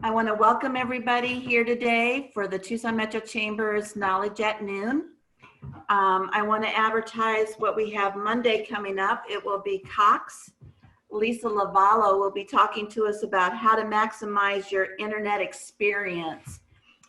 I want to welcome everybody here today for the Tucson Metro Chamber's Knowledge at Noon. I want to advertise what we have Monday coming up. It will be Cox. Lisa Lavallo will be talking to us about how to maximize your internet experience,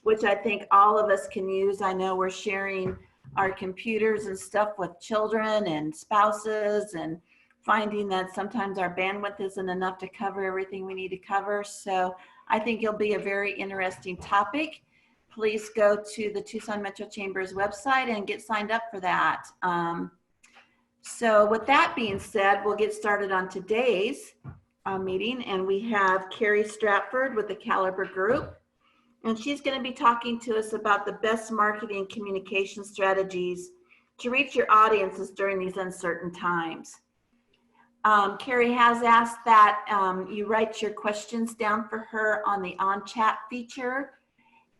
which I think all of us can use. I know we're sharing our computers and stuff with children and spouses and finding that sometimes our bandwidth isn't enough to cover everything we need to cover. So I think it'll be a very interesting topic. Please go to the Tucson Metro Chamber's website and get signed up for that. So with that being said, we'll get started on today's meeting, and we have Kerry Stratford with the Caliber Group, and she's going to be talking to us about the best marketing communication strategies to reach your audiences during these uncertain times. Kerry has asked that you write your questions down for her on the on-chat feature,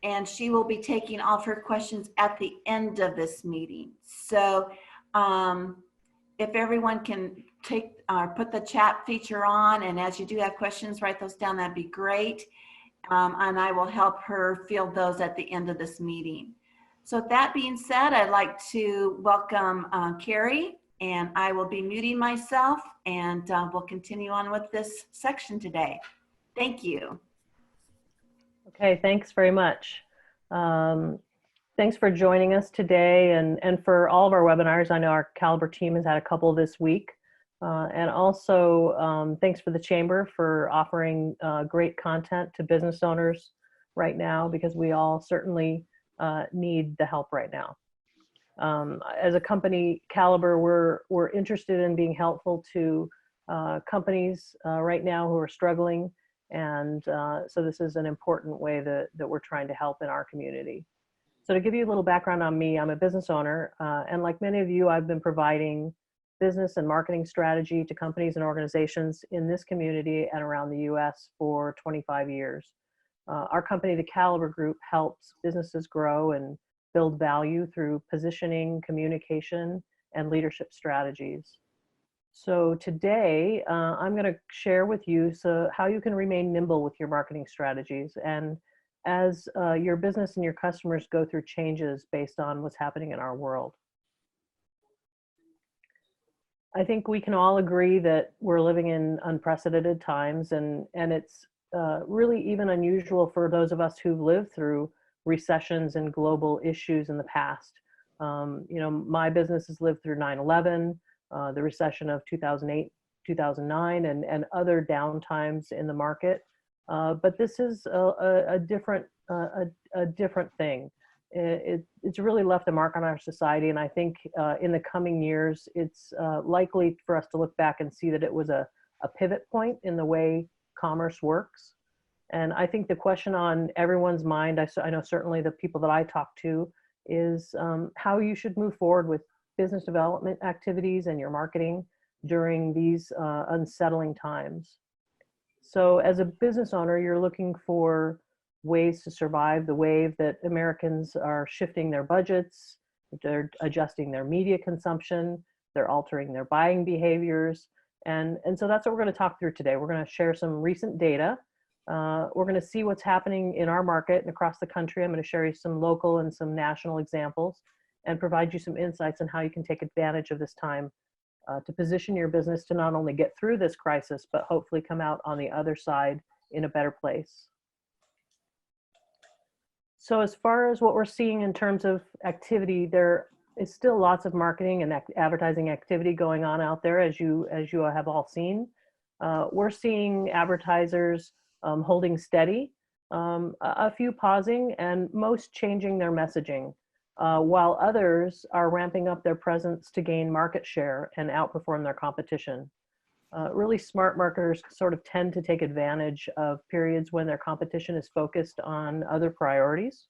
and she will be taking all of her questions at the end of this meeting. So if everyone can put the chat feature on, and as you do have questions, write those down, that'd be great. And I will help her field those at the end of this meeting. So with that being said, I'd like to welcome Kerry, and I will be muting myself, and we'll continue on with this section today. Thank you. Okay, thanks very much. Thanks for joining us today, and for all of our webinars. I know our Caliber team has had a couple this week. And also thanks for the Chamber for offering great content to business owners right now, because we all certainly need the help right now. As a company, Caliber, we're interested in being helpful to companies right now who are struggling, and so this is an important way that we're trying to help in our community. So to give you a little background on me, I'm a business owner, and like many of you, I've been providing business and marketing strategy to companies and organizations in this community and around the US for 25 years. Our company, the Caliber Group, helps businesses grow and build value through positioning, communication, and leadership strategies. So today, I'm going to share with you how you can remain nimble with your marketing strategies, and as your business and your customers go through changes based on what's happening in our world. I think we can all agree that we're living in unprecedented times, and it's really even unusual for those of us who've lived through recessions and global issues in the past. You know, my business has lived through 9/11, the recession of 2008, 2009, and other downtimes in the market. But this is a different thing. It's really left a mark on our society, and I think in the coming years, it's likely for us to look back and see that it was a pivot point in the way commerce works. And I think the question on everyone's mind, I know certainly the people that I talk to, is how you should move forward with business development activities and your marketing during these unsettling times. So as a business owner, you're looking for ways to survive the wave that Americans are shifting their budgets, they're adjusting their media consumption, they're altering their buying behaviors. And so that's what we're going to talk through today. We're going to share some recent data. We're going to see what's happening in our market and across the country. I'm going to share you some local and some national examples and provide you some insights on how you can take advantage of this time to position your business to not only get through this crisis, but hopefully come out on the other side in a better place. So as far as what we're seeing in terms of activity, there is still lots of marketing and advertising activity going on out there, as you have all seen. We're seeing advertisers holding steady, a few pausing, and most changing their messaging, while others are ramping up their presence to gain market share and outperform their competition. Really smart marketers sort of tend to take advantage of periods when their competition is focused on other priorities.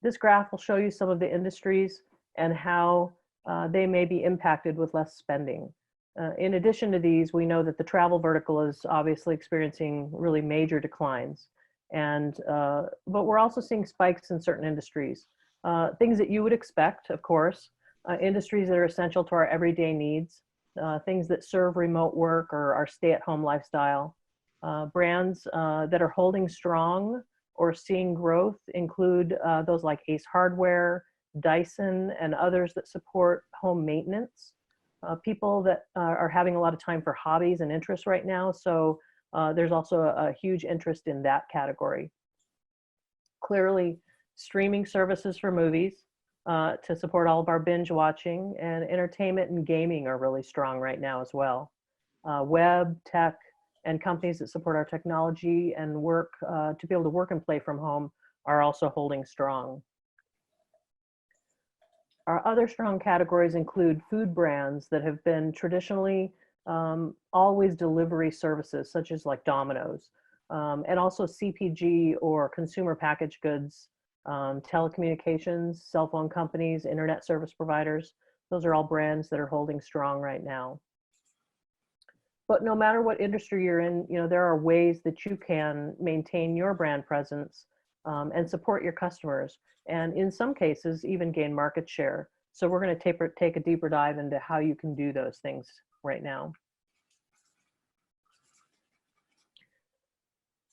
This graph will show you some of the industries and how they may be impacted with less spending. In addition to these, we know that the travel vertical is obviously experiencing really major declines. But we're also seeing spikes in certain industries. Things that you would expect, of course, industries that are essential to our everyday needs, things that serve remote work or our stay-at-home lifestyle, Brands that are holding strong or seeing growth include those like Ace Hardware, Dyson, and others that support home maintenance. People that are having a lot of time for hobbies and interests right now, so there's also a huge interest in that category. Clearly, streaming services for movies to support all of our binge watching, and entertainment and gaming are really strong right now as well. Web, tech, and companies that support our technology and work to be able to work and play from home are also holding strong. Our other strong categories include food brands that have been traditionally always delivery services, such as like Domino's, and also CPG or consumer packaged goods, telecommunications, cell phone companies, internet service providers. Those are all brands that are holding strong right now. But no matter what industry you're in, you know, there are ways that you can maintain your brand presence and support your customers, and in some cases, even gain market share. So we're going to take a deeper dive into how you can do those things right now.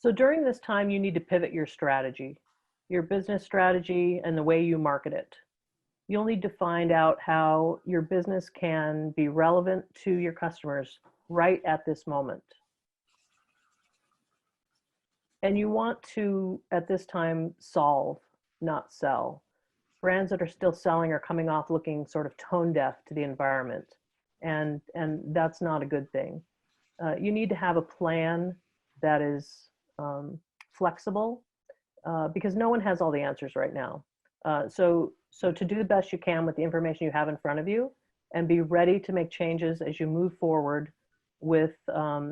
So during this time, you need to pivot your strategy, your business strategy, and the way you market it. You'll need to find out how your business can be relevant to your customers right at this moment. And you want to, at this time, solve, not sell. Brands that are still selling are coming off looking sort of tone deaf to the environment, and that's not a good thing. You need to have a plan that is flexible because no one has all the answers right now. So to do the best you can with the information you have in front of you, and be ready to make changes as you move forward with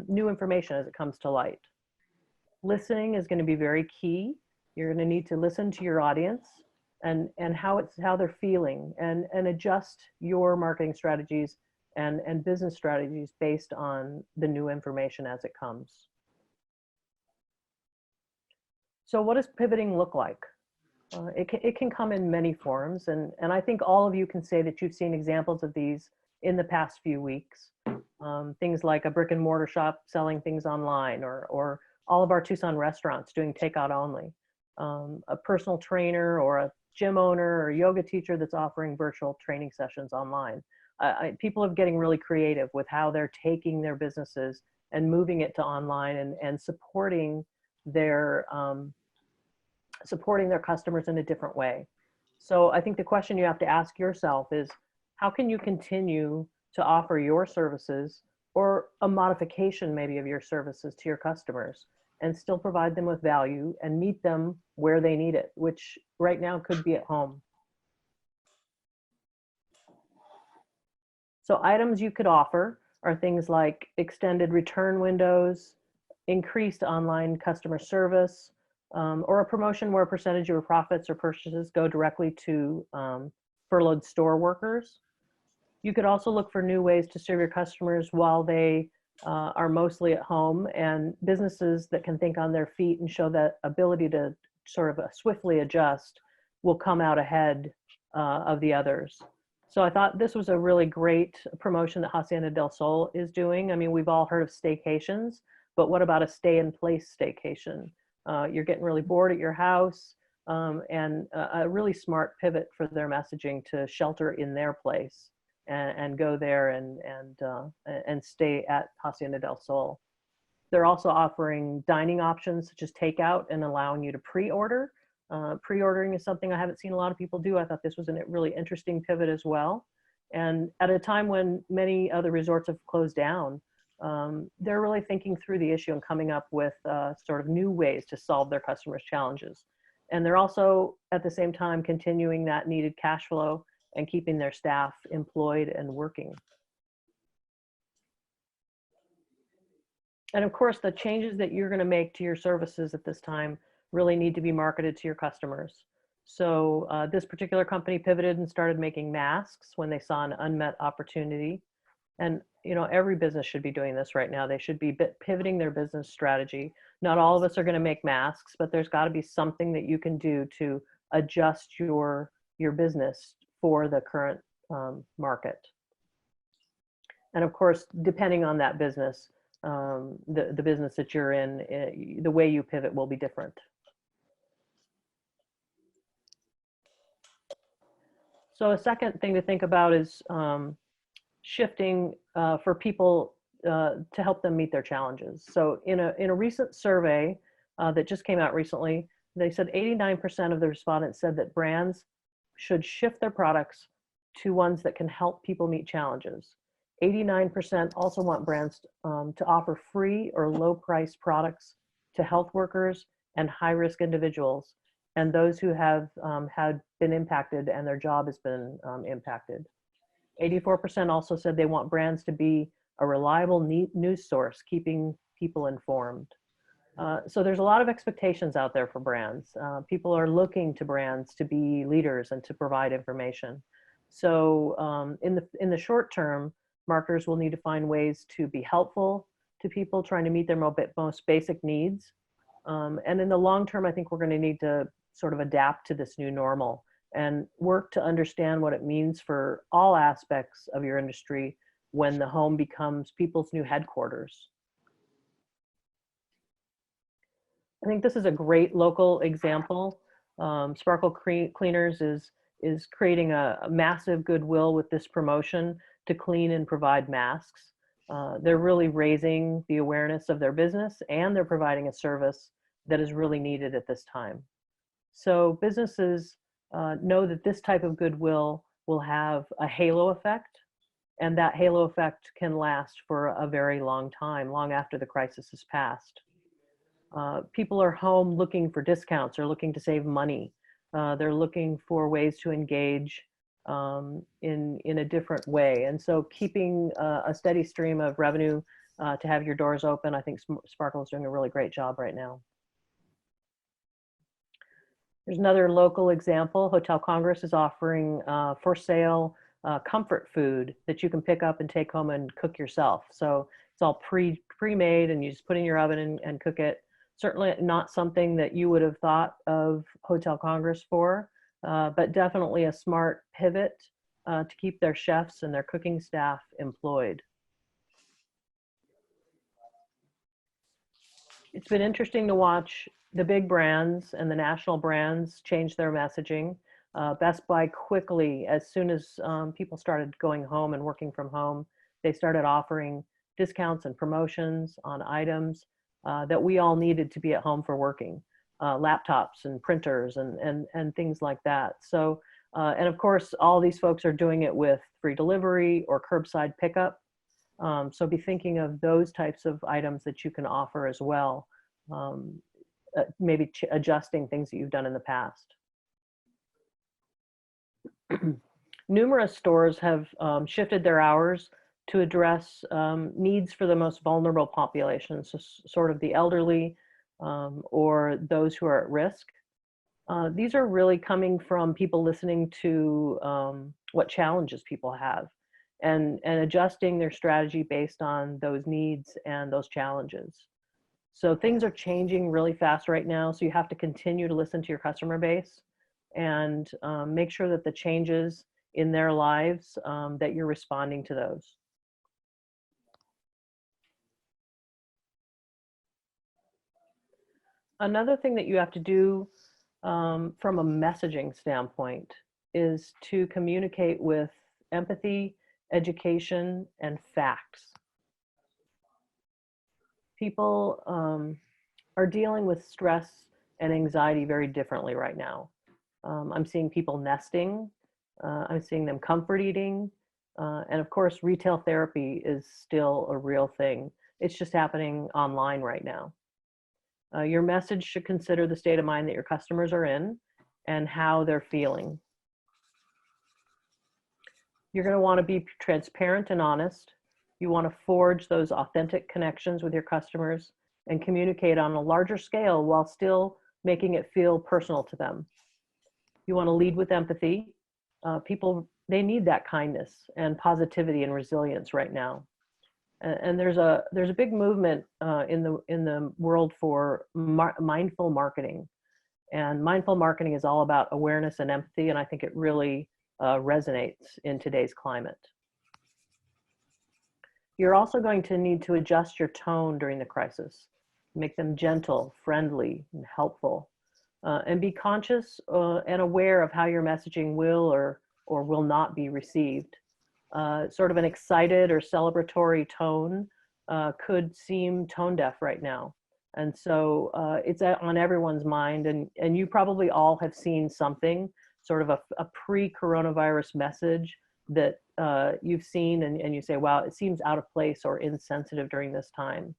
new information as it comes to light. Listening is going to be very key. You're going to need to listen to your audience and how they're feeling, and adjust your marketing strategies and business strategies based on the new information as it comes. So what does pivoting look like? It can come in many forms, and I think all of you can say that you've seen examples of these in the past few weeks. Things like a brick and mortar shop selling things online, or all of our Tucson restaurants doing takeout only. A personal trainer or a gym owner or yoga teacher that's offering virtual training sessions online. People are getting really creative with how they're taking their businesses and moving it to online, and supporting their customers in a different way. So I think the question you have to ask yourself is, how can you continue to offer your services, or a modification maybe of your services, to your customers, and still provide them with value and meet them where they need it, which right now could be at home. So items you could offer are things like extended return windows, increased online customer service, or a promotion where a percentage of your profits or purchases go directly to furloughed store workers. You could also look for new ways to serve your customers while they are mostly at home, and businesses that can think on their feet and show that ability to sort of swiftly adjust will come out ahead of the others. So I thought this was a really great promotion that Hacienda del Sol is doing. I mean, we've all heard of staycations, but what about a stay-in-place staycation? You're getting really bored at your house, and a really smart pivot for their messaging to shelter in their place and go there and stay at Hacienda del Sol. They're also offering dining options such as takeout and allowing you to pre-order. Pre-ordering is something I haven't seen a lot of people do. I thought this was a really interesting pivot as well. And at a time when many other resorts have closed down, they're really thinking through the issue and coming up with sort of new ways to solve their customers' challenges. And they're also at the same time continuing that needed cash flow and keeping their staff employed and working. And of course, the changes that you're going to make to your services at this time really need to be marketed to your customers. So this particular company pivoted and started making masks when they saw an unmet opportunity. And you know, every business should be doing this right now. They should be pivoting their business strategy. Not all of us are going to make masks, but there's got to be something that you can do to adjust your business for the current market. And of course, depending on that business, the business that you're in, the way you pivot will be different. So a second thing to think about is shifting for people to help them meet their challenges. So in a recent survey that just came out recently, they said 89% of the respondents said that brands should shift their products to ones that can help people meet challenges. 89% also want brands to offer free or low price products to health workers and high risk individuals and those who have had been impacted and their job has been impacted. 84% also said they want brands to be a reliable news source, keeping people informed. So there's a lot of expectations out there for brands. People are looking to brands to be leaders and to provide information. So in the short term, marketers will need to find ways to be helpful to people trying to meet their most basic needs. And in the long term, I think we're going to need to sort of adapt to this new normal and work to understand what it means for all aspects of your industry when the home becomes people's new headquarters. I think this is a great local example. Sparkle Cleaners is creating a massive goodwill with this promotion to clean and provide masks. They're really raising the awareness of their business, and they're providing a service that is really needed at this time. So businesses know that this type of goodwill will have a halo effect, and that halo effect can last for a very long time, long after the crisis has passed. People are home looking for discounts or looking to save money. They're looking for ways to engage in a different way. And so keeping a steady stream of revenue to have your doors open, I think Sparkle is doing a really great job right now. There's another local example. Hotel Congress is offering for sale comfort food that you can pick up and take home and cook yourself. So it's all pre-made and you just put in your oven and cook it. Certainly not something that you would have thought of Hotel Congress for, but definitely a smart pivot to keep their chefs and their cooking staff employed. It's been interesting to watch the big brands and the national brands change their messaging. Best Buy quickly, as soon as people started going home and working from home, they started offering discounts and promotions on items that we all needed to be at home for working, laptops and printers and things like that. So, and of course, all these folks are doing it with free delivery or curbside pickup. So be thinking of those types of items that you can offer as well, maybe adjusting things that you've done in the past. Numerous stores have shifted their hours to address needs for the most vulnerable populations, so sort of the elderly or those who are at risk. These are really coming from people listening to what challenges people have and adjusting their strategy based on those needs and those challenges. So things are changing really fast right now, so you have to continue to listen to your customer base and make sure that the changes in their lives, that you're responding to those. Another thing that you have to do from a messaging standpoint is to communicate with empathy, education, and facts. People are dealing with stress and anxiety very differently right now. I'm seeing people nesting, I'm seeing them comfort eating, and of course retail therapy is still a real thing. It's just happening online right now. Your message should consider the state of mind that your customers are in and how they're feeling. You're going to want to be transparent and honest. You want to forge those authentic connections with your customers and communicate on a larger scale while still making it feel personal to them. You want to lead with empathy. People, they need that kindness and positivity and resilience right now. And there's a big movement in the world for mindful marketing, and mindful marketing is all about awareness and empathy, and I think it really resonates in today's climate. You're also going to need to adjust your tone during the crisis, make them gentle, friendly, and helpful, and be conscious and aware of how your messaging will or will not be received. Sort of an excited or celebratory tone could seem tone deaf right now. And so it's on everyone's mind. And you probably all have seen something, sort of a pre-coronavirus message that you've seen and you say, wow, it seems out of place or insensitive during this time.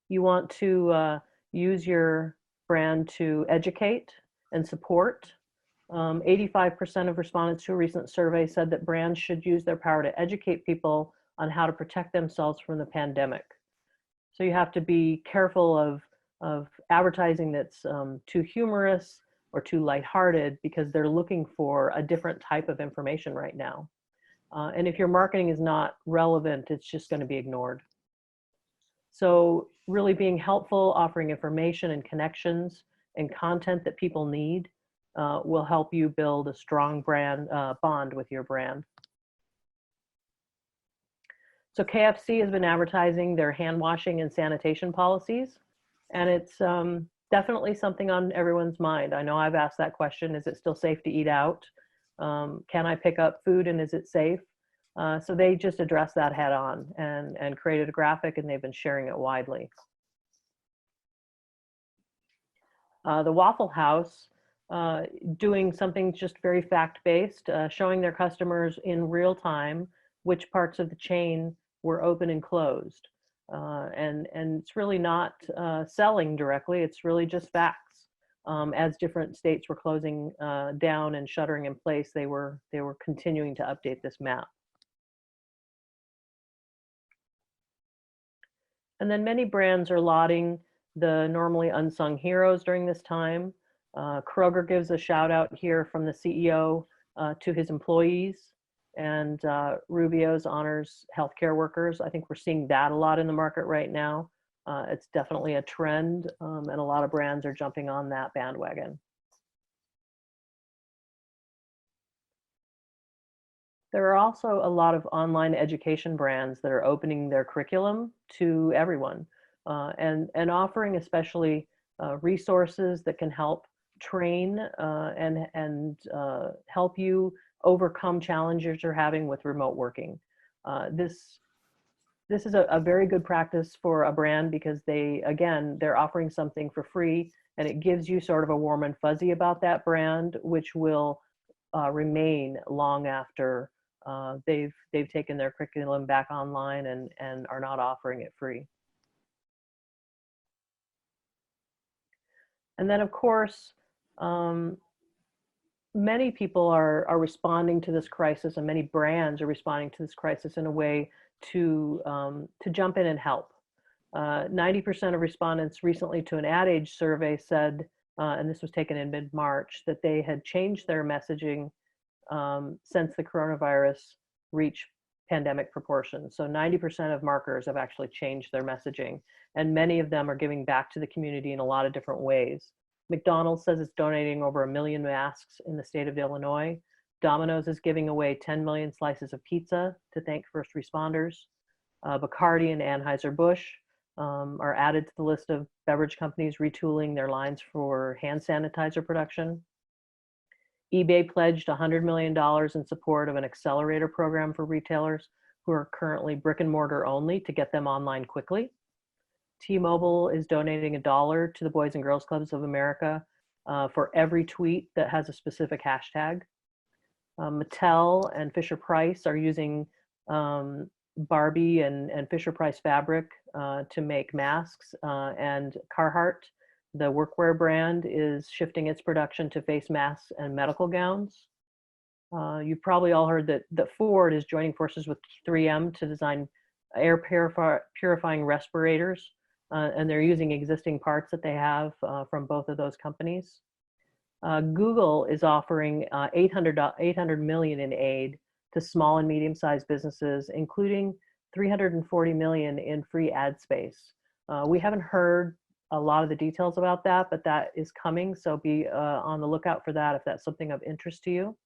You want to use your brand to educate and support. 85% of respondents to a recent survey said that brands should use their power to educate people on how to protect themselves from the pandemic. So you have to be careful of advertising that's too humorous or too lighthearted, because they're looking for a different type of information right now. And if your marketing is not relevant, it's just going to be ignored. So really being helpful, offering information and connections and content that people need will help you build a strong brand bond with your brand. So KFC has been advertising their hand washing and sanitation policies, and it's definitely something on everyone's mind. I know I've asked that question, is it still safe to eat out? Can I pick up food and is it safe? So they just addressed that head on and created a graphic, and they've been sharing it widely. The Waffle House doing something just very fact-based, showing their customers in real time which parts of the chain were open and closed. And it's really not selling directly, it's really just facts. As different states were closing down and shuttering in place, they were continuing to update this map. And then many brands are lauding the normally unsung heroes during this time. Kroger gives a shout out here from the CEO to his employees, and Rubio's honors healthcare workers. I think we're seeing that a lot in the market right now. It's definitely a trend, and a lot of brands are jumping on that bandwagon. There are also a lot of online education brands that are opening their curriculum to everyone, and offering especially resources that can help train and help you overcome challenges you're having with remote working. This is a very good practice for a brand, because they're offering something for free, and it gives you sort of a warm and fuzzy about that brand, which will remain long after they've taken their curriculum back online and are not offering it free. And then, of course, many people are responding to this crisis, and many brands are responding to this crisis in a way to jump in and help. 90% of respondents recently to an Ad Age survey said, and this was taken in mid-March, that they had changed their messaging since the coronavirus reached pandemic proportions. So 90% of marketers have actually changed their messaging, and many of them are giving back to the community in a lot of different ways. McDonald's says it's donating over 1 million masks in the state of Illinois. Domino's is giving away 10 million slices of pizza to thank first responders. Bacardi and Anheuser-Busch are added to the list of beverage companies retooling their lines for hand sanitizer production. eBay pledged $100 million in support of an accelerator program for retailers who are currently brick and mortar only to get them online quickly. T-Mobile is donating $1 to the Boys and Girls Clubs of America for every tweet that has a specific hashtag. Mattel and Fisher-Price are using Barbie and Fisher-Price fabric to make masks, and Carhartt, the workwear brand, is shifting its production to face masks and medical gowns. You've probably all heard that Ford is joining forces with 3M to design air purifying respirators, and they're using existing parts that they have from both of those companies. Google is offering $800 million in aid to small and medium-sized businesses, including $340 million in free ad space. We haven't heard a lot of the details about that, but that is coming, so be on the lookout for that if that's something of interest to you.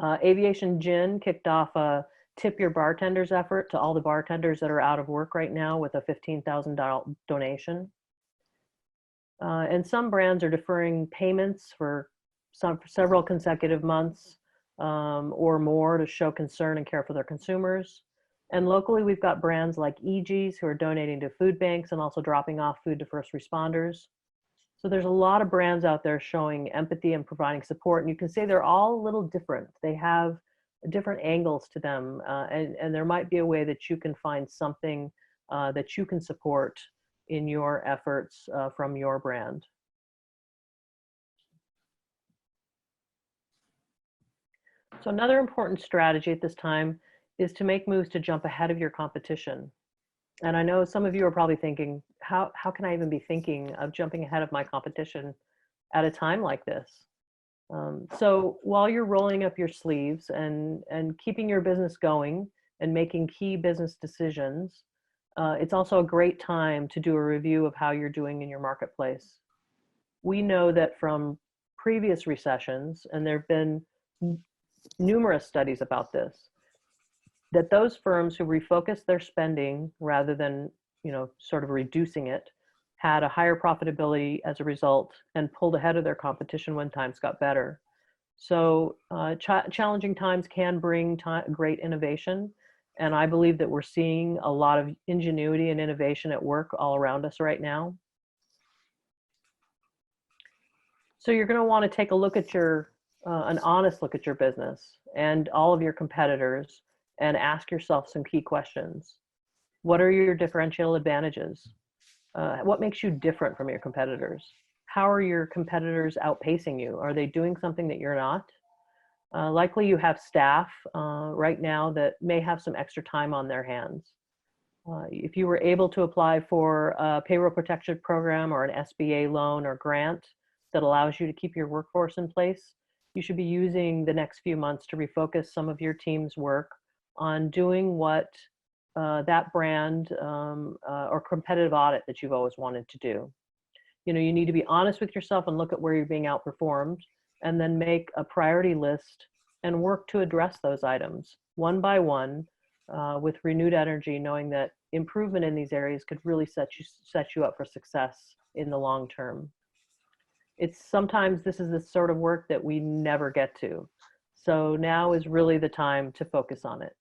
Aviation Gin kicked off a tip your bartender's effort to all the bartenders that are out of work right now with a $15,000 donation. And some brands are deferring payments for several consecutive months or more to show concern and care for their consumers. And locally, we've got brands like EG's who are donating to food banks and also dropping off food to first responders. So there's a lot of brands out there showing empathy and providing support. And you can say they're all a little different. They have different angles to them. And there might be a way that you can find something that you can support in your efforts from your brand. So another important strategy at this time is to make moves to jump ahead of your competition. And I know some of you are probably thinking, how can I even be thinking of jumping ahead of my competition at a time like this? So while you're rolling up your sleeves and keeping your business going and making key business decisions, it's also a great time to do a review of how you're doing in your marketplace. We know that from previous recessions, and there have been numerous studies about this, that those firms who refocused their spending rather than, sort of reducing it, had a higher profitability as a result and pulled ahead of their competition when times got better. So challenging times can bring great innovation. And I believe that we're seeing a lot of ingenuity and innovation at work all around us right now. So you're going to want to take a look at an honest look at your business and all of your competitors and ask yourself some key questions. What are your differential advantages? What makes you different from your competitors? How are your competitors outpacing you? Are they doing something that you're not? Likely you have staff right now that may have some extra time on their hands. If you were able to apply for a payroll protection program or an SBA loan or grant that allows you to keep your workforce in place, you should be using the next few months to refocus some of your team's work on doing what that brand or competitive audit that you've always wanted to do. You need to be honest with yourself and look at where you're being outperformed, and then make a priority list and work to address those items one by one with renewed energy, knowing that improvement in these areas could really set you up for success in the long term. Sometimes this is the sort of work that we never get to. So now is really the time to focus on it.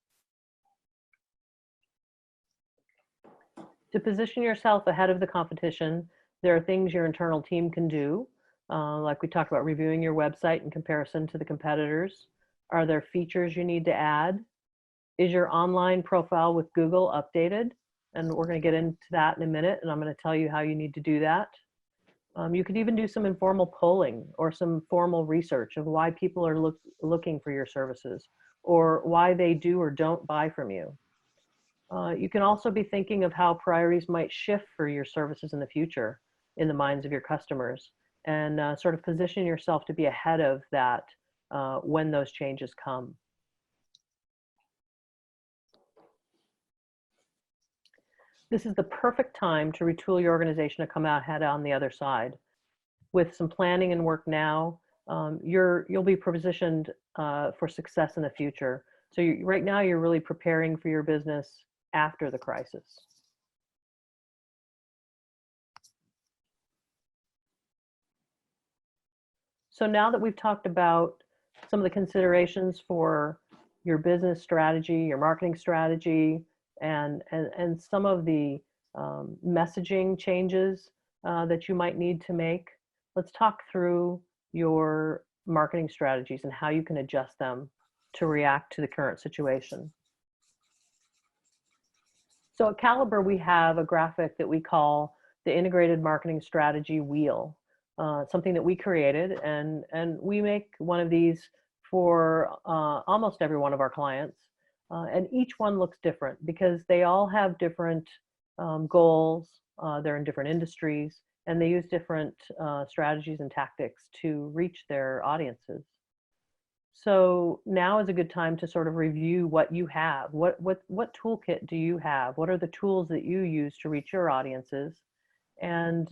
To position yourself ahead of the competition, there are things your internal team can do. Like we talked about, reviewing your website in comparison to the competitors. Are there features you need to add? Is your online profile with Google updated? And we're going to get into that in a minute, and I'm going to tell you how you need to do that. You could even do some informal polling or some formal research of why people are looking for your services, or why they do or don't buy from you. You can also be thinking of how priorities might shift for your services in the future in the minds of your customers, and sort of position yourself to be ahead of that when those changes come. This is the perfect time to retool your organization to come out ahead on the other side. With some planning and work now, you'll be positioned for success in the future. So right now you're really preparing for your business after the crisis. So now that we've talked about some of the considerations for your business strategy, your marketing strategy, and some of the messaging changes that you might need to make, let's talk through your marketing strategies and how you can adjust them to react to the current situation. So at Caliber, we have a graphic that we call the Integrated Marketing Strategy Wheel, something that we created, and we make one of these for almost every one of our clients. And each one looks different because they all have different goals, they're in different industries, and they use different strategies and tactics to reach their audiences. So now is a good time to sort of review what you have. What toolkit do you have? What are the tools that you use to reach your audiences? And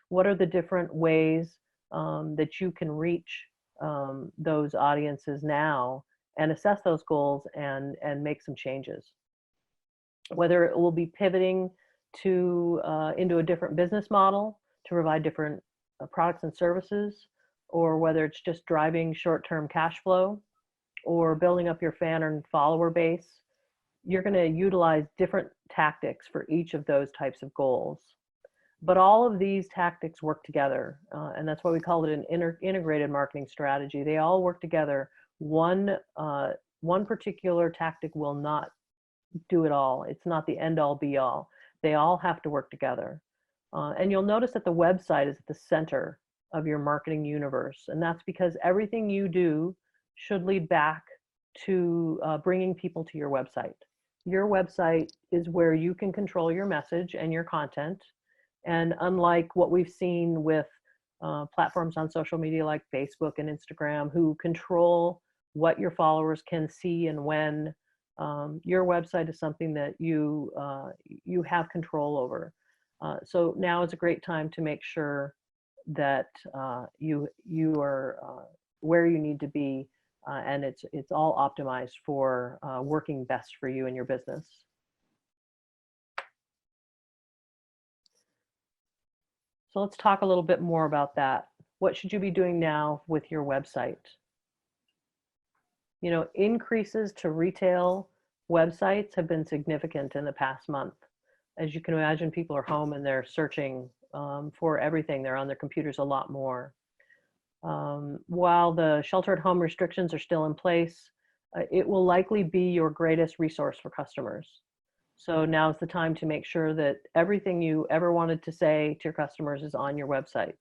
what are the different ways that you can reach those audiences now and assess those goals and make some changes. Whether it will be pivoting to into a different business model to provide different products and services, or whether it's just driving short-term cash flow or building up your fan and follower base, you're going to utilize different tactics for each of those types of goals. But all of these tactics work together, and that's why we call it an integrated marketing strategy. They all work together. One particular tactic will not do it all. It's not the end all be all. They all have to work together. And you'll notice that the website is at the center of your marketing universe. And that's because everything you do should lead back to bringing people to your website. Your website is where you can control your message and your content. And unlike what we've seen with platforms on social media like Facebook and Instagram, who control what your followers can see and when, your website is something that you have control over. So now is a great time to make sure that you are where you need to be, and it's all optimized for working best for you and your business. So let's talk a little bit more about that. What should you be doing now with your website? You know, increases to retail websites have been significant in the past month. As you can imagine, people are home and they're searching for everything. They're on their computers a lot more. While the shelter at home restrictions are still in place, it will likely be your greatest resource for customers. So now's the time to make sure that everything you ever wanted to say to your customers is on your website.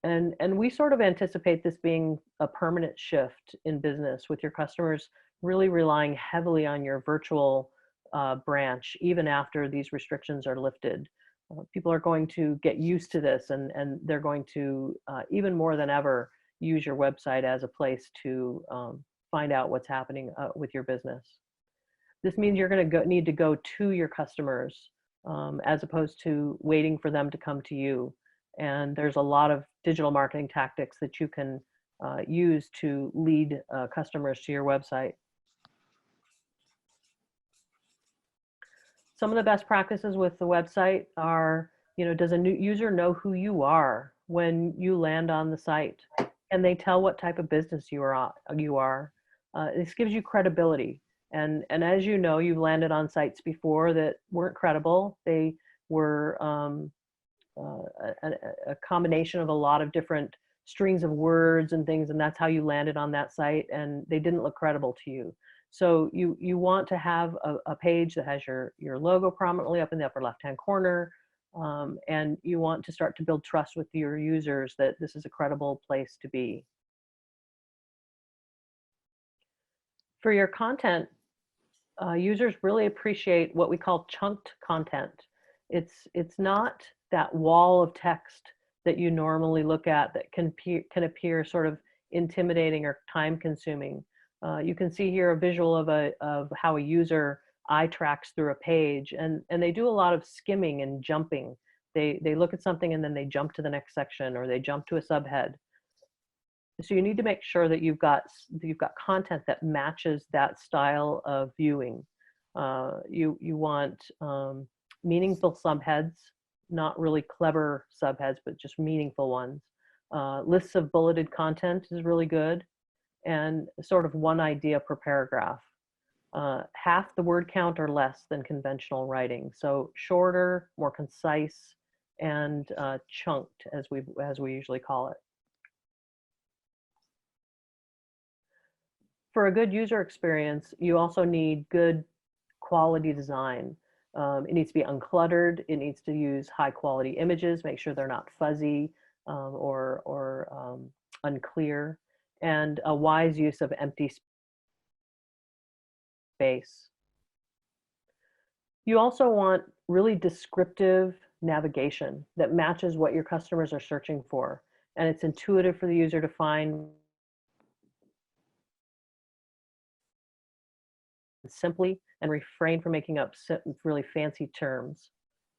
And we sort of anticipate this being a permanent shift in business, with your customers really relying heavily on your virtual branch, even after these restrictions are lifted. People are going to get used to this, and they're going to, even more than ever, use your website as a place to find out what's happening with your business. This means you're going to need to go to your customers as opposed to waiting for them to come to you. And there's a lot of digital marketing tactics that you can use to lead customers to your website. Some of the best practices with the website are, you know, does a new user know who you are when you land on the site? And they tell what type of business you are. This gives you credibility. And as you know, you've landed on sites before that weren't credible. They were a combination of a lot of different strings of words and things, and that's how you landed on that site, and they didn't look credible to you. So you want to have a page that has your logo prominently up in the upper left-hand corner, and you want to start to build trust with your users that this is a credible place to be. For your content, users really appreciate what we call chunked content. It's not that wall of text that you normally look at that can appear sort of intimidating or time-consuming. You can see here a visual of how a user eye tracks through a page, and they do a lot of skimming and jumping. They look at something and then they jump to the next section, or they jump to a subhead. So you need to make sure that you've got content that matches that style of viewing. You want meaningful subheads, not really clever subheads, but just meaningful ones. Lists of bulleted content is really good, and sort of one idea per paragraph. Half the word count or less than conventional writing. So shorter, more concise, and chunked, as we usually call it. For a good user experience, you also need good quality design. It needs to be uncluttered. It needs to use high quality images, make sure they're not fuzzy or unclear, and a wise use of empty space. You also want really descriptive navigation that matches what your customers are searching for, and it's intuitive for the user to find simply, and refrain from making up really fancy terms.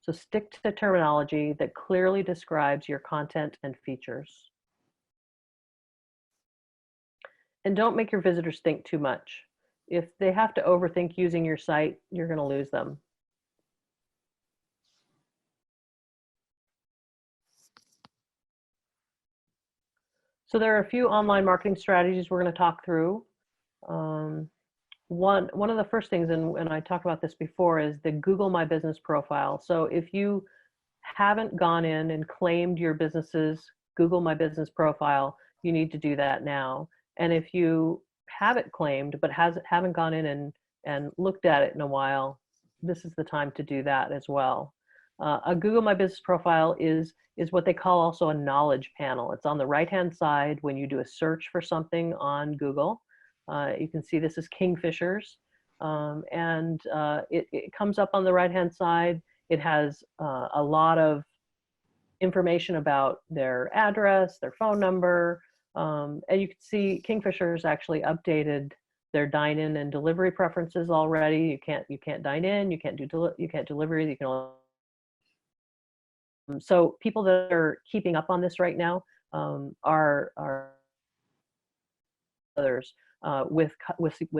So stick to the terminology that clearly describes your content and features. And don't make your visitors think too much. If they have to overthink using your site, you're going to lose them. So there are a few online marketing strategies we're going to talk through. One of the first things, and I talked about this before, is the Google My Business profile. So if you haven't gone in and claimed your business's Google My Business profile, you need to do that now. And if you have it claimed but haven't gone in and looked at it in a while, this is the time to do that as well. A Google My Business profile is what they call also a knowledge panel. It's on the right-hand side when you do a search for something on Google. You can see this is Kingfishers, and it comes up on the right-hand side. It has a lot of information about their address, their phone number, and you can see Kingfishers actually updated their dine-in and delivery preferences already. You can't dine in, you can't delivery. You can only so people that are keeping up on this right now are others with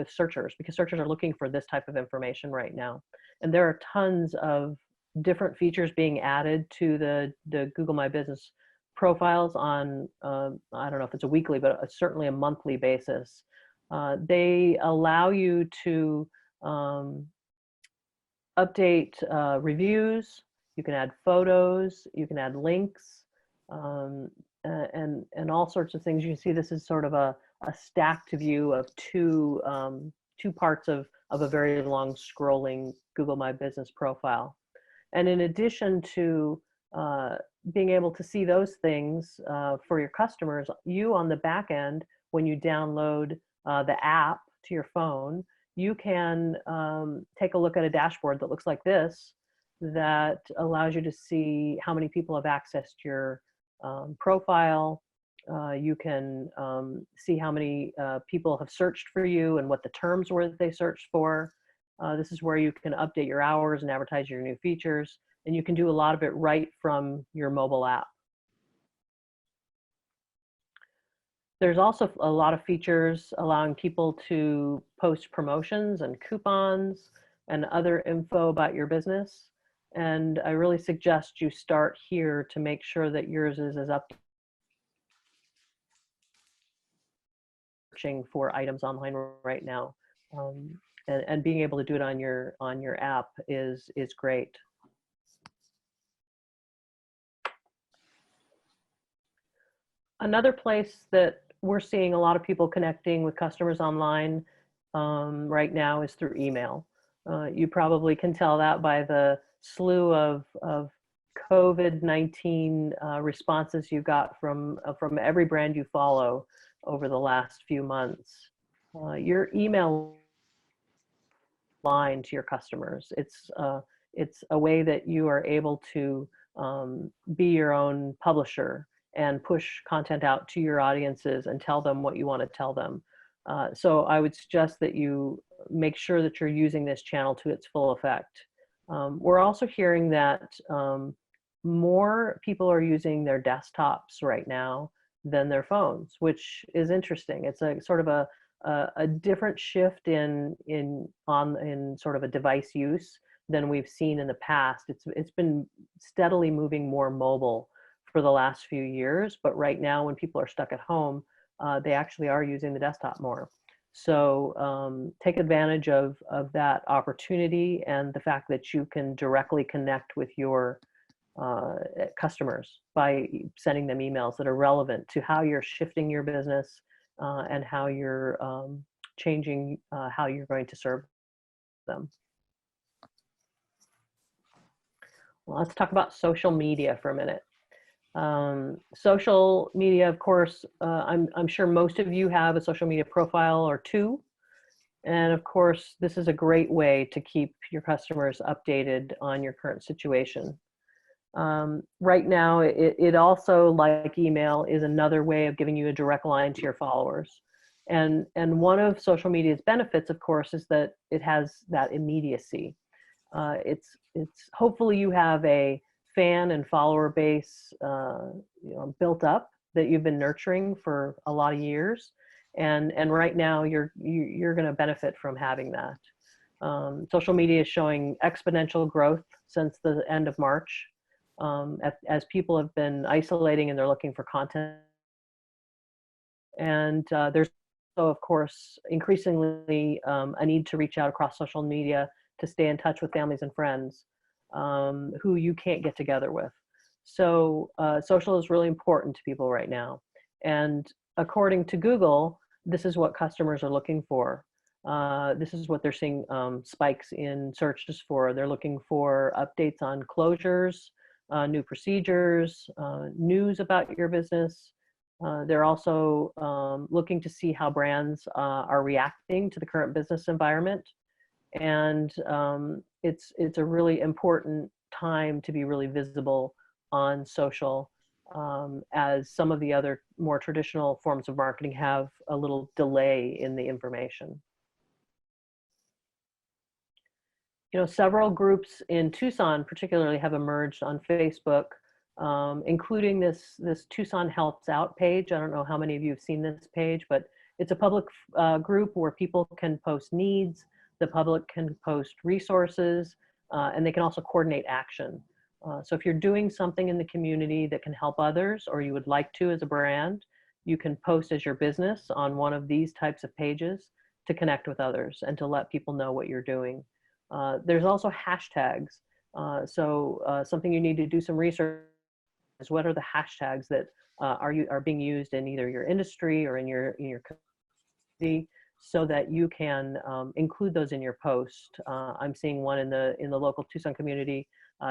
searchers, because searchers are looking for this type of information right now. And there are tons of different features being added to the Google My Business profiles on, I don't know if it's a weekly, but certainly a monthly basis. They allow you to update reviews. You can add photos, you can add links, and all sorts of things. You can see this is sort of a stacked view of two parts of a very long scrolling Google My Business profile. And in addition to being able to see those things for your customers, you on the back end, when you download the app to your phone, you can take a look at a dashboard that looks like this, that allows you to see how many people have accessed your profile. You can see how many people have searched for you and what the terms were that they searched for. This is where you can update your hours and advertise your new features. And you can do a lot of it right from your mobile app. There's also a lot of features allowing people to post promotions and coupons and other info about your business. And I really suggest you start here to make sure that yours is as up searching for items online right now. And being able to do it on your app is great. Another place that we're seeing a lot of people connecting with customers online right now is through email. You probably can tell that by the slew of COVID-19 responses you got from every brand you follow over the last few months. Your email line to your customers. It's a way that you are able to be your own publisher and push content out to your audiences and tell them what you want to tell them. So I would suggest that you make sure that you're using this channel to its full effect. We're also hearing that more people are using their desktops right now than their phones, which is interesting. It's a sort of a different shift in sort of a device use than we've seen in the past. It's been steadily moving more mobile for the last few years, but right now when people are stuck at home, they actually are using the desktop more. So take advantage of that opportunity and the fact that you can directly connect with your customers by sending them emails that are relevant to how you're shifting your business and how you're changing how you're going to serve them. Well, let's talk about social media for a minute. Social media, of course, I'm sure most of you have a social media profile or two. And of course, this is a great way to keep your customers updated on your current situation. Right now, it also, like email, is another way of giving you a direct line to your followers. And one of social media's benefits, of course, is that it has that immediacy. It's hopefully you have a fan and follower base built up that you've been nurturing for a lot of years. And right now you're going to benefit from having that. Social media is showing exponential growth since the end of March, as people have been isolating and they're looking for content. And there's also, of course, increasingly a need to reach out across social media to stay in touch with families and friends who you can't get together with. So social is really important to people right now. And according to Google, this is what customers are looking for. This is what they're seeing spikes in searches for. They're looking for updates on closures, new procedures, news about your business. They're also looking to see how brands are reacting to the current business environment. And it's a really important time to be really visible on social, as some of the other more traditional forms of marketing have a little delay in the information. You know, several groups in Tucson particularly have emerged on Facebook, including this Tucson Helps Out page. I don't know how many of you have seen this page, but it's a public group where people can post needs, the public can post resources, and they can also coordinate action. So if you're doing something in the community that can help others, or you would like to as a brand, you can post as your business on one of these types of pages to connect with others and to let people know what you're doing. There's also hashtags. Something you need to do some research is what are the hashtags that are being used in either your industry or in your community, so that you can include those in your post. I'm seeing one in the local Tucson community,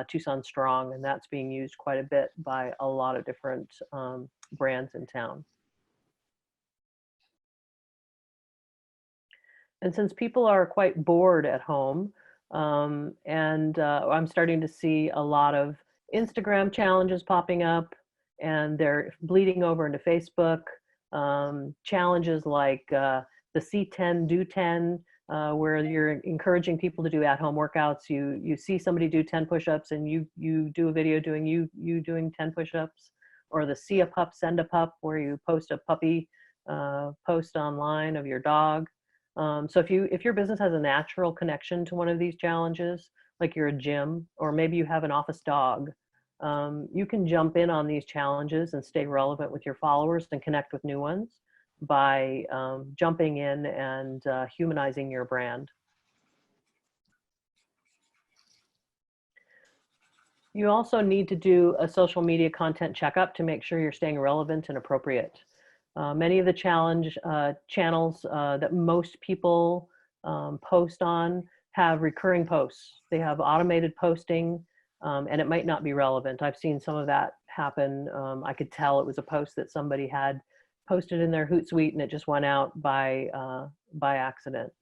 Tucson Strong, and that's being used quite a bit by a lot of different brands in town. And since people are quite bored at home, I'm starting to see a lot of Instagram challenges popping up, and they're bleeding over into Facebook. Challenges like the C10 Do 10, where you're encouraging people to do at-home workouts. You see somebody do 10 push-ups, and you do a video doing you doing 10 push-ups, or the See a Pup Send a Pup, where you post a puppy post online of your dog. So if your business has a natural connection to one of these challenges, like you're a gym, or maybe you have an office dog, you can jump in on these challenges and stay relevant with your followers and connect with new ones by jumping in and humanizing your brand. You also need to do a social media content checkup to make sure you're staying relevant and appropriate. Many of the challenge channels that most people post on have recurring posts. They have automated posting, and it might not be relevant. I've seen some of that happen. I could tell it was a post that somebody had posted in their Hootsuite, and it just went out by accident.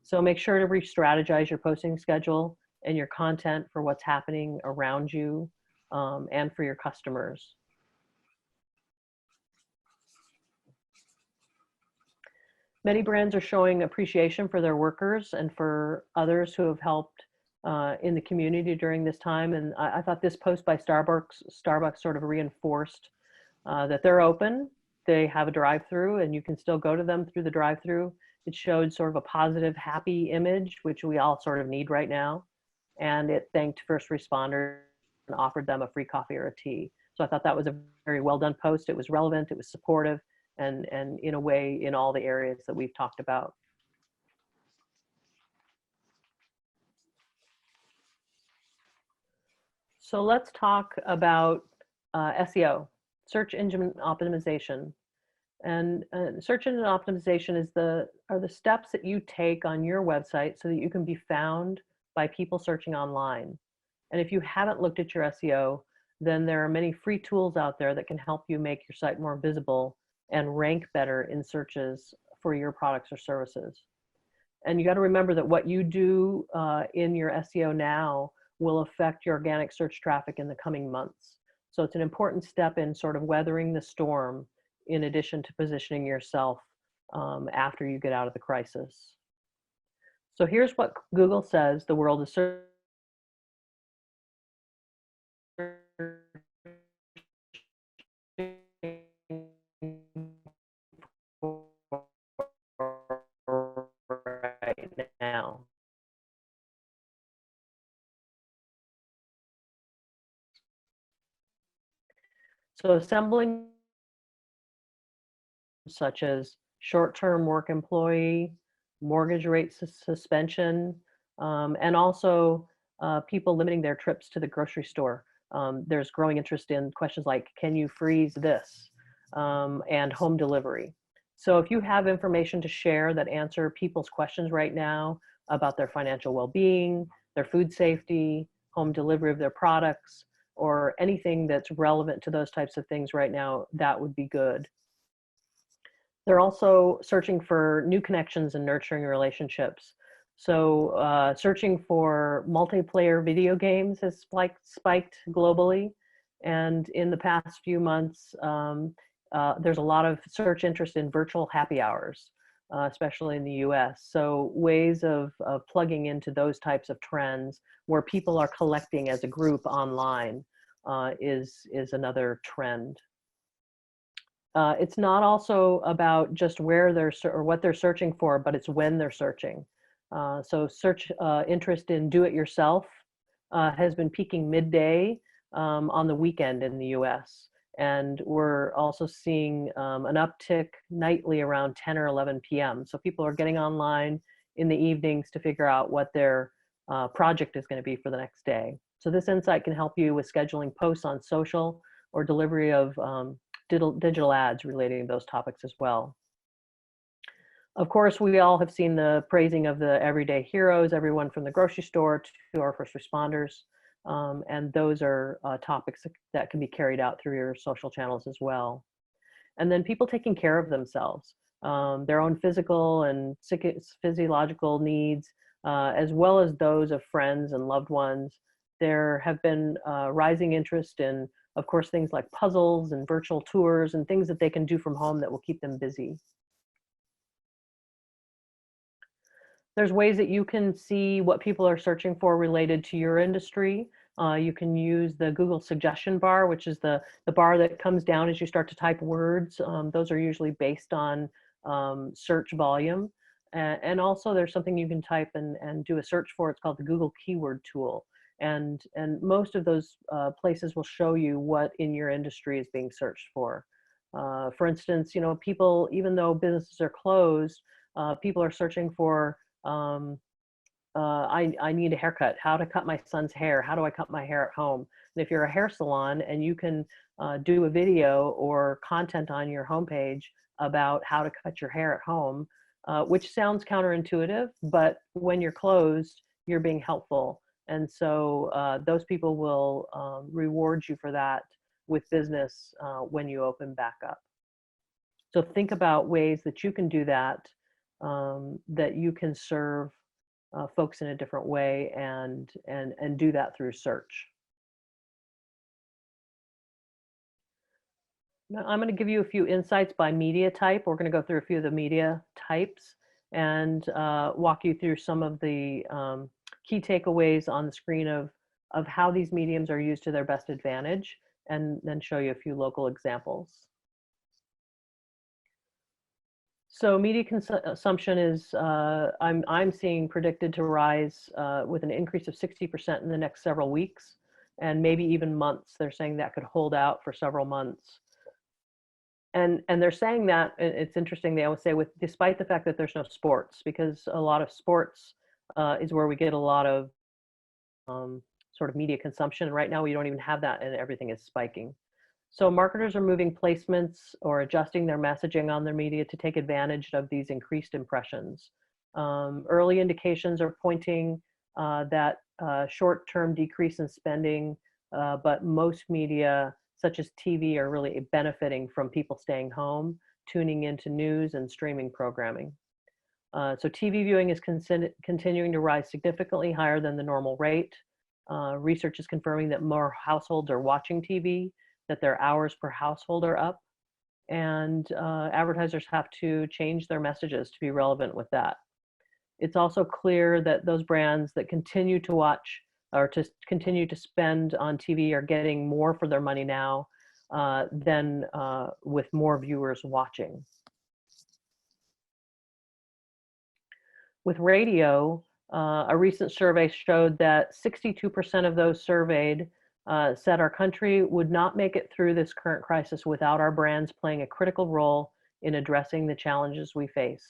So make sure to re-strategize your posting schedule and your content for what's happening around you and for your customers. Many brands are showing appreciation for their workers and for others who have helped in the community during this time. And I thought this post by Starbucks sort of reinforced that they're open. They have a drive-through, and you can still go to them through the drive-through. It showed sort of a positive, happy image, which we all sort of need right now. And it thanked first responders and offered them a free coffee or a tea. So I thought that was a very well done post. It was relevant, it was supportive, and in a way in all the areas that we've talked about. So let's talk about SEO, search engine optimization. And search engine optimization are the steps that you take on your website so that you can be found by people searching online. And if you haven't looked at your SEO, then there are many free tools out there that can help you make your site more visible and rank better in searches for your products or services. And you got to remember that what you do in your SEO now will affect your organic search traffic in the coming months. So it's an important step in sort of weathering the storm, in addition to positioning yourself after you get out of the crisis. So here's what Google says the world is searching So assembling such as short-term work employee, mortgage rate suspension, and also people limiting their trips to the grocery store. There's growing interest in questions like, can you freeze this? And home delivery. So if you have information to share that answer people's questions right now about their financial well-being, their food safety, home delivery of their products, or anything that's relevant to those types of things right now, that would be good. They're also searching for new connections and nurturing relationships. So searching for multiplayer video games has spiked globally. And in the past few months, there's a lot of search interest in virtual happy hours, especially in the US. So ways of plugging into those types of trends where people are collecting as a group online is another trend. It's not also about just where they're or what they're searching for, but it's when they're searching. So search interest in do-it-yourself has been peaking midday on the weekend in the US. And we're also seeing an uptick nightly around 10 or 11 p.m. So people are getting online in the evenings to figure out what their project is going to be for the next day. So this insight can help you with scheduling posts on social or delivery of digital ads relating to those topics as well. Of course, we all have seen the praising of the everyday heroes, everyone from the grocery store to our first responders. And those are topics that can be carried out through your social channels as well. And then people taking care of themselves, their own physical and physiological needs, as well as those of friends and loved ones. There have been rising interest in, of course, things like puzzles and virtual tours and things that they can do from home that will keep them busy. There's ways that you can see what people are searching for related to your industry. You can use the Google suggestion bar, which is the bar that comes down as you start to type words. Those are usually based on search volume. And also there's something you can type and do a search for. It's called the Google Keyword Tool. And most of those places will show you what in your industry is being searched for. For instance, you know, people, even though businesses are closed, people are searching for I need a haircut, how to cut my son's hair, how do I cut my hair at home? And if you're a hair salon and you can do a video or content on your homepage about how to cut your hair at home, which sounds counterintuitive, but when you're closed, you're being helpful. And so those people will reward you for that with business when you open back up. So think about ways that you can do that, that you can serve folks in a different way and do that through search. Now, I'm going to give you a few insights by media type. We're going to go through a few of the media types and walk you through some of the key takeaways on the screen of how these mediums are used to their best advantage, and then show you a few local examples. So media consumption is, I'm seeing predicted to rise with an increase of 60% in the next several weeks, and maybe even months. They're saying that could hold out for several months. And they're saying that, it's interesting, they always say, with despite the fact that there's no sports, because a lot of sports is where we get a lot of sort of media consumption. Right now we don't even have that, and everything is spiking. So marketers are moving placements or adjusting their messaging on their media to take advantage of these increased impressions. Early indications are pointing that short-term decrease in spending, but most media, such as TV, are really benefiting from people staying home, tuning into news and streaming programming. So TV viewing is continuing to rise significantly higher than the normal rate. Research is confirming that more households are watching TV, that their hours per household are up, and advertisers have to change their messages to be relevant with that. It's also clear that those brands that continue to watch or to continue to spend on TV are getting more for their money now than with more viewers watching. With radio, a recent survey showed that 62% of those surveyed said our country would not make it through this current crisis without our brands playing a critical role in addressing the challenges we face.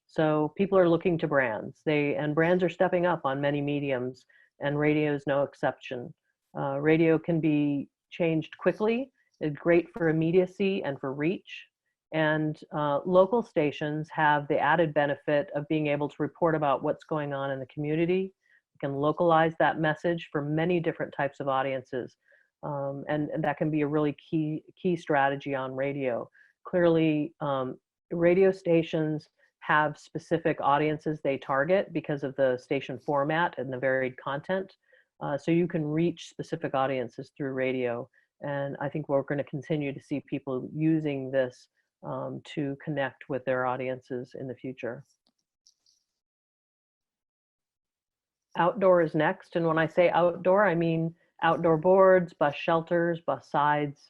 So people are looking to brands. And brands are stepping up on many mediums, and radio is no exception. Radio can be changed quickly. It's great for immediacy and for reach. And local stations have the added benefit of being able to report about what's going on in the community. You can localize that message for many different types of audiences. And that can be a really key strategy on radio. Clearly, radio stations have specific audiences they target because of the station format and the varied content. So you can reach specific audiences through radio. And I think we're going to continue to see people using this to connect with their audiences in the future. Outdoor is next. And when I say outdoor, I mean outdoor boards, bus shelters, bus sides.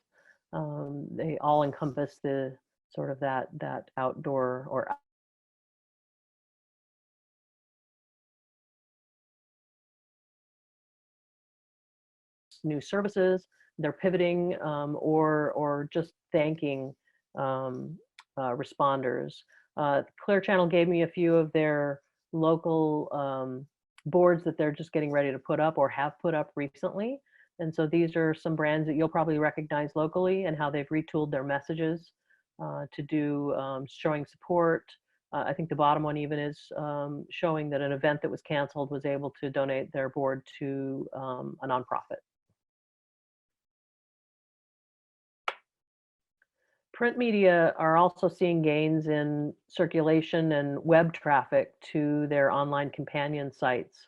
They all encompass the sort of that outdoor or new services. They're pivoting or just thanking responders. Clear Channel gave me a few of their local boards that they're just getting ready to put up or have put up recently. And so these are some brands that you'll probably recognize locally and how they've retooled their messages to do showing support. I think the bottom one even is showing that an event that was canceled was able to donate their board to a nonprofit. Print media are also seeing gains in circulation and web traffic to their online companion sites.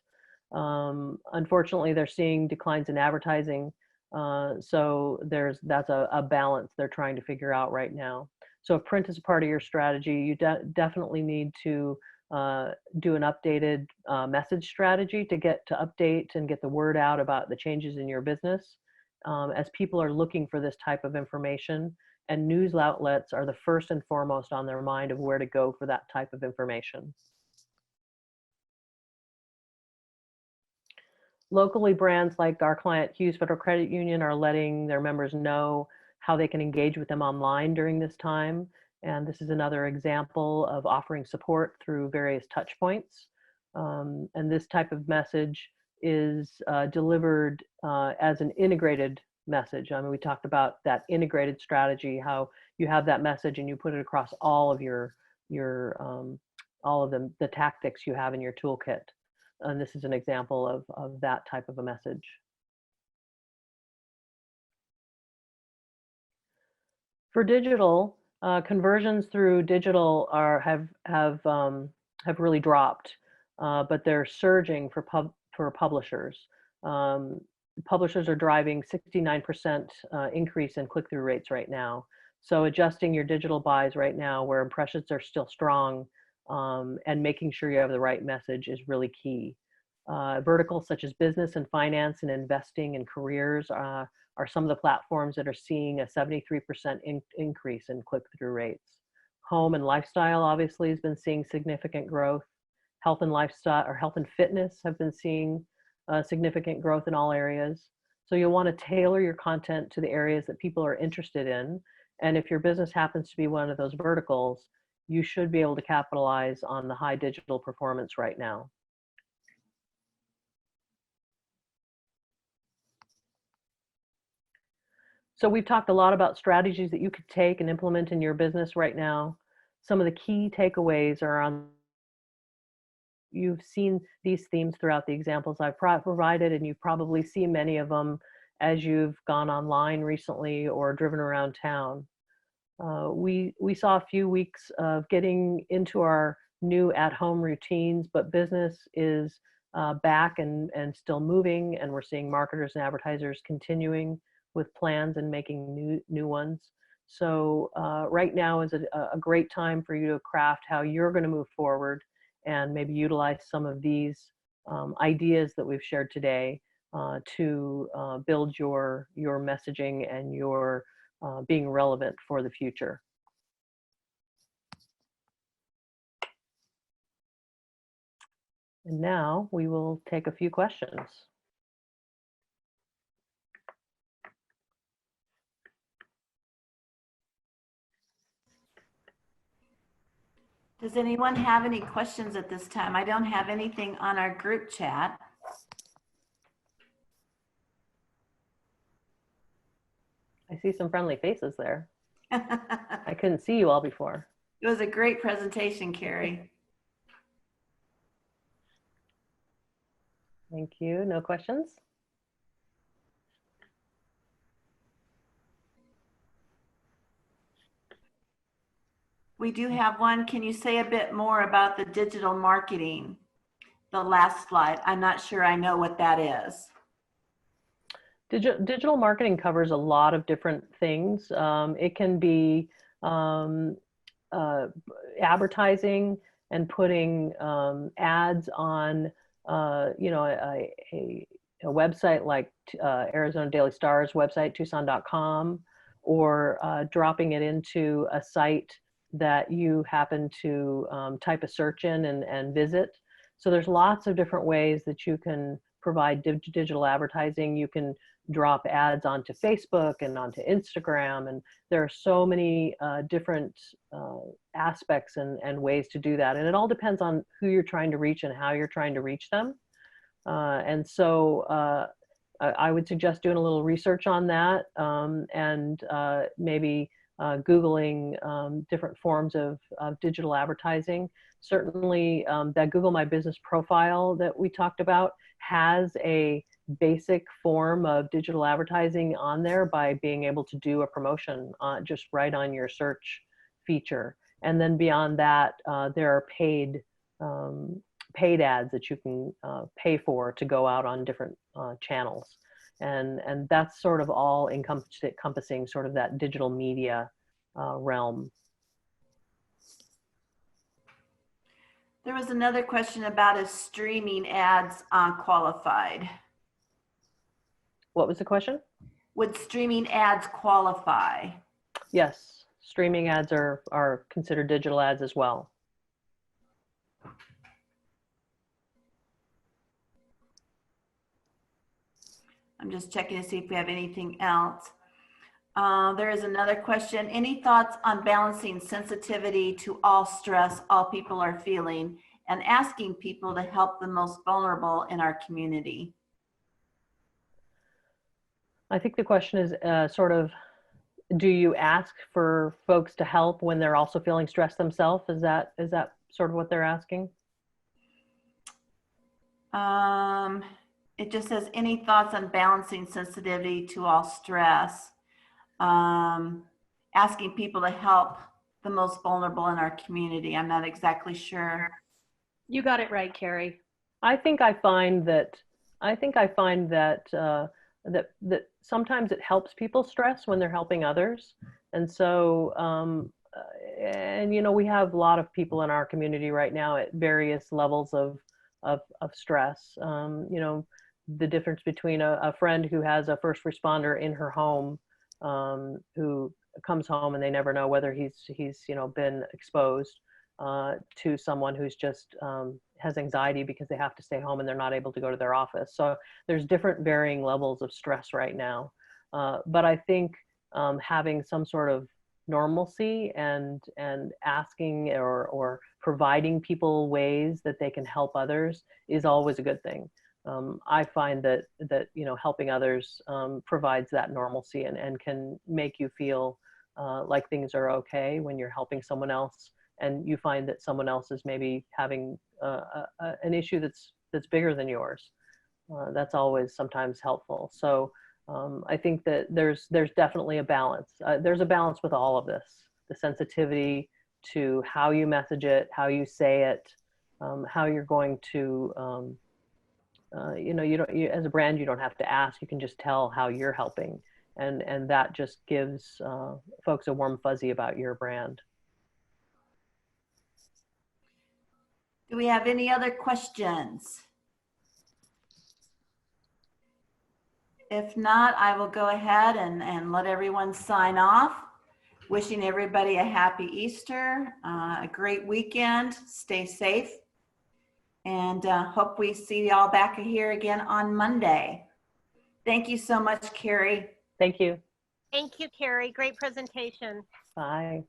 Unfortunately, they're seeing declines in advertising. So that's a balance they're trying to figure out right now. So if print is a part of your strategy, you definitely need to do an updated message strategy to update and get the word out about the changes in your business as people are looking for this type of information. And news outlets are the first and foremost on their mind of where to go for that type of information. Locally, brands like our client Hughes Federal Credit Union are letting their members know how they can engage with them online during this time. And this is another example of offering support through various touch points. And this type of message is delivered as an integrated message. I mean, we talked about that integrated strategy, how you have that message and you put it across all of all of the tactics you have in your toolkit. And this is an example of that type of a message. For digital, conversions through digital have really dropped, but they're surging for publishers. Publishers are driving 69% increase in click-through rates right now. So adjusting your digital buys right now where impressions are still strong and making sure you have the right message is really key. Verticals such as business and finance and investing and careers are some of the platforms that are seeing a 73% increase in click-through rates. Home and lifestyle obviously has been seeing significant growth. Health and lifestyle or health and fitness have been seeing significant growth in all areas. So you'll want to tailor your content to the areas that people are interested in. And if your business happens to be one of those verticals, you should be able to capitalize on the high digital performance right now. So we've talked a lot about strategies that you could take and implement in your business right now. Some of the key takeaways are on. You've seen these themes throughout the examples I've provided, and you probably see many of them as you've gone online recently or driven around town. We saw a few weeks of getting into our new at-home routines, but business is back and still moving, and we're seeing marketers and advertisers continuing with plans and making new ones. So right now is a great time for you to craft how you're going to move forward and maybe utilize some of these ideas that we've shared today to build your messaging and your being relevant for the future. And now we will take a few questions. Does anyone have any questions at this time? I don't have anything on our group chat. I see some friendly faces there. I couldn't see you all before. It was a great presentation, Kerry. Thank you. No questions? We do have one. Can you say a bit more about the digital marketing? The last slide. I'm not sure I know what that is. Digital marketing covers a lot of different things. It can be advertising and putting ads on, you know, a website like Arizona Daily Star's website, Tucson.com, or dropping it into a site that you happen to type a search in and visit. So there's lots of different ways that you can provide digital advertising. You can drop ads onto Facebook and onto Instagram, and there are so many different aspects and ways to do that. And it all depends on who you're trying to reach and how you're trying to reach them. And so I would suggest doing a little research on that, and maybe Googling different forms of digital advertising. Certainly that Google My Business profile that we talked about has a basic form of digital advertising on there by being able to do a promotion just right on your search feature. And then beyond that, there are paid ads that you can pay for to go out on different channels. And that's sort of all encompassing sort of that digital media realm. There was another question about is streaming ads qualified? What was the question? Would streaming ads qualify? Yes, streaming ads are considered digital ads as well. I'm just checking to see if we have anything else. There is another question. Any thoughts on balancing sensitivity to all stress all people are feeling and asking people to help the most vulnerable in our community? I think the question is sort of, do you ask for folks to help when they're also feeling stressed themselves? Is that sort of what they're asking? It just says, any thoughts on balancing sensitivity to all stress? Asking people to help the most vulnerable in our community. I'm not exactly sure. You got it right, Kerry. I think I find that that sometimes it helps people stress when they're helping others. And so, and you know, we have a lot of people in our community right now at various levels of stress. You know, the difference between a friend who has a first responder in her home, who comes home and they never know whether he's you know, been exposed, to someone who's just has anxiety because they have to stay home and they're not able to go to their office. So there's different varying levels of stress right now. But I think having some sort of normalcy and asking or providing people ways that they can help others is always a good thing. I find that you know, helping others provides that normalcy and can make you feel like things are okay when you're helping someone else, and you find that someone else is maybe having an issue that's bigger than yours. That's always sometimes helpful. So I think that there's definitely a balance. There's a balance with all of this: the sensitivity to how you message it, how you say it, how you're going to. You know, as a brand, you don't have to ask. You can just tell how you're helping, and that just gives folks a warm fuzzy about your brand. Do we have any other questions? If not, I will go ahead and let everyone sign off. Wishing everybody a happy Easter, a great weekend, stay safe, and hope we see y'all back here again on Monday. Thank you so much, Kerry. Thank you. Thank you, Kerry. Great presentation. Bye.